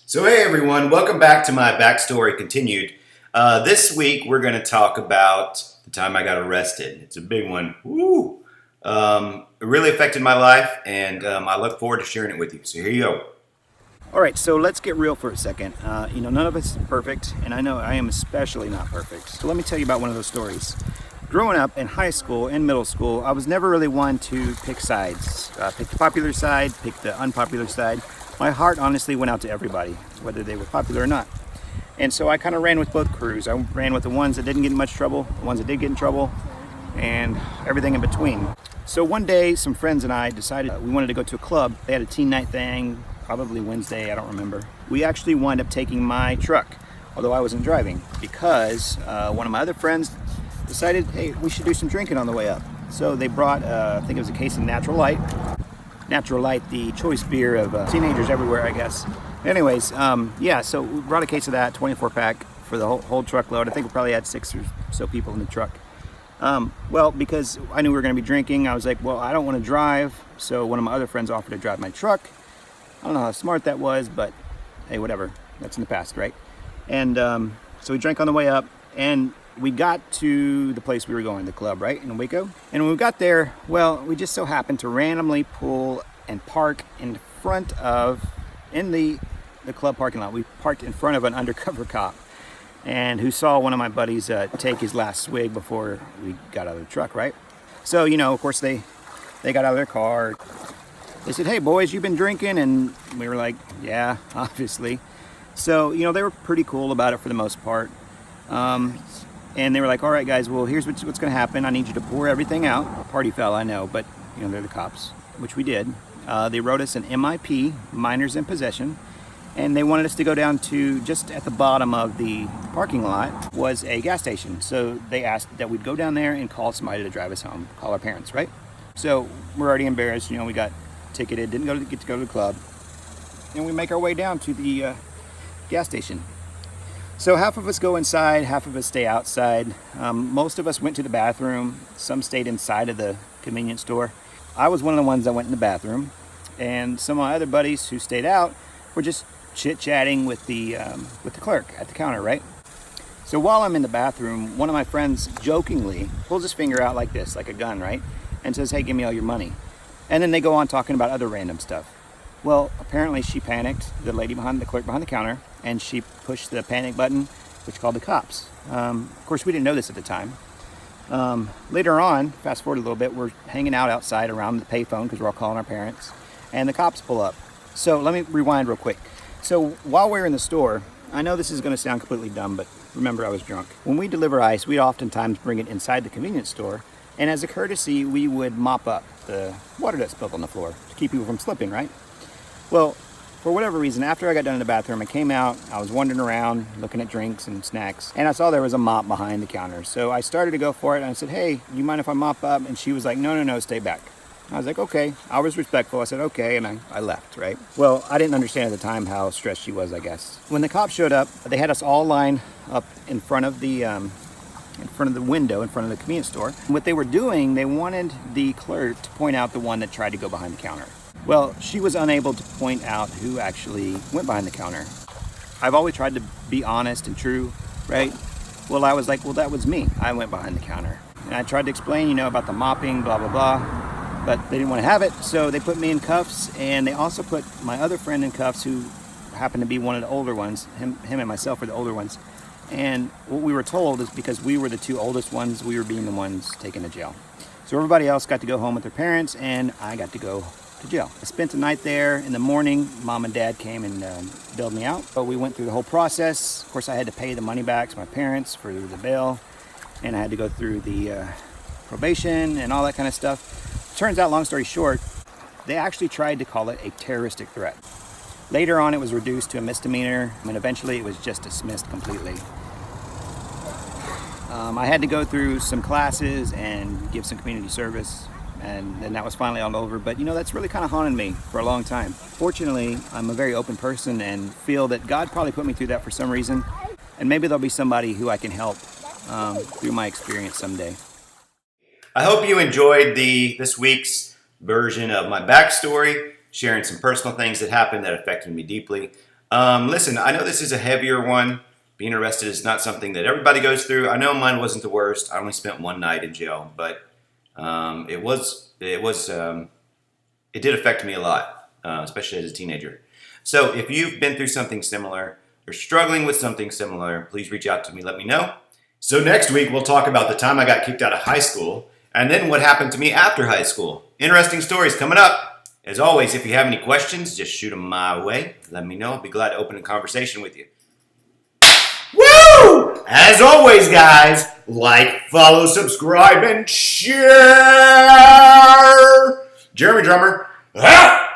So hey everyone, welcome back to my backstory continued. This week we're going to talk about the time I got arrested. It's a big one. Woo! It really affected my life, and I look forward to sharing it with you. So here you go. All right, so let's get real for a second. None of us is perfect, and I know I am especially not perfect. So let me tell you about one of those stories. Growing up in high school and middle school, I was never really one to pick sides. Pick the popular side, pick the unpopular side. My heart honestly went out to everybody, whether they were popular or not. And so I kind of ran with both crews. I ran with the ones that didn't get in much trouble, the ones that did get in trouble, and everything in between. So one day, some friends and I decided we wanted to go to a club. They had a teen night thing, probably Wednesday, I don't remember. We actually wound up taking my truck, although I wasn't driving, because one of my other friends decided, hey, we should do some drinking on the way up. So they brought, I think it was a case of Natural Light. Natural Light, the choice beer of teenagers everywhere, I guess. Anyways, so we brought a case of that, 24 pack for the whole truckload. I think we probably had 6 or so people in the truck. Because I knew we were going to be drinking, I was like, well, I don't want to drive. So one of my other friends offered to drive my truck. I don't know how smart that was, but hey, whatever. That's in the past, right? And so we drank on the way up, and we got to the place we were going, the club, right, in Waco. And when we got there, well, we just so happened to randomly pull and park in the club parking lot. We parked in front of an undercover cop, and who saw one of my buddies take his last swig before we got out of the truck, right? So, of course, they got out of their car. They said, hey, boys, you've been drinking? And we were like, yeah, obviously. So, they were pretty cool about it for the most part. And they were like, all right, guys, well, here's what's going to happen. I need you to pour everything out. Party foul, I know, but, they're the cops, which we did. They wrote us an MIP, minors in possession, and they wanted us to go down to just at the bottom of the parking lot was a gas station. So they asked that we'd go down there and call somebody to drive us home, call our parents, right? So we're already embarrassed. We got ticketed, didn't get to go to the club, and we make our way down to the gas station. So half of us go inside, half of us stay outside. Most of us went to the bathroom. Some stayed inside of the convenience store. I was one of the ones that went in the bathroom, and some of my other buddies who stayed out were just chit-chatting with the clerk at the counter, right? So while I'm in the bathroom, one of my friends jokingly pulls his finger out like this, like a gun, right? And says, hey, give me all your money. And then they go on talking about other random stuff. Well, apparently she panicked, the clerk behind the counter, and she pushed the panic button, which called the cops. Of course, we didn't know this at the time. Later on, fast forward a little bit, we're hanging out outside around the payphone because we're all calling our parents, and the cops pull up. So let me rewind real quick. So while we're in the store, I know this is going to sound completely dumb, but remember I was drunk. When we deliver ice, we oftentimes bring it inside the convenience store, and as a courtesy, we would mop up the water that spilled on the floor to keep people from slipping, right? Well, for whatever reason, after I got done in the bathroom, I came out, I was wandering around, looking at drinks and snacks, and I saw there was a mop behind the counter. So I started to go for it, and I said, hey, you mind if I mop up? And she was like, no, stay back. I was like, okay. I was respectful. I said, okay, and I left, right? Well, I didn't understand at the time how stressed she was, I guess. When the cops showed up, they had us all lined up in front of the window, in front of the convenience store. What they were doing, they wanted the clerk to point out the one that tried to go behind the counter. Well, she was unable to point out who actually went behind the counter. I've always tried to be honest and true, right? Well, I was like, well, that was me. I went behind the counter. And I tried to explain, about the mopping, blah, blah, blah. But they didn't want to have it, so they put me in cuffs. And they also put my other friend in cuffs, who happened to be one of the older ones. Him and myself were the older ones. And what we were told is because we were the 2 oldest ones, we were being the ones taken to jail. So everybody else got to go home with their parents, and I got to go to jail. I spent the night there. In the morning, Mom and Dad came and bailed me out. But we went through the whole process. Of course, I had to pay the money back to my parents for the bail, and I had to go through the probation and all that kind of stuff. Turns out, long story short, they actually tried to call it a terroristic threat. Later on, it was reduced to a misdemeanor, and eventually it was just dismissed completely. I had to go through some classes and give some community service, and then that was finally all over. But that's really kind of haunted me for a long time. Fortunately, I'm a very open person and feel that God probably put me through that for some reason, and maybe there'll be somebody who I can help through my experience someday. I hope you enjoyed this week's version of my backstory, sharing some personal things that happened that affected me deeply. Listen, I know this is a heavier one. Being arrested is not something that everybody goes through. I know mine wasn't the worst. I only spent one night in jail, but it did affect me a lot, especially as a teenager. So if you've been through something similar or struggling with something similar, please reach out to me. Let me know. So next week we'll talk about the time I got kicked out of high school and then what happened to me after high school. Interesting stories coming up. As always, if you have any questions, just shoot them my way. Let me know. I'll be glad to open a conversation with you. Woo! As always, guys, like, follow, subscribe, and share. Jeremy Drummer. Ah!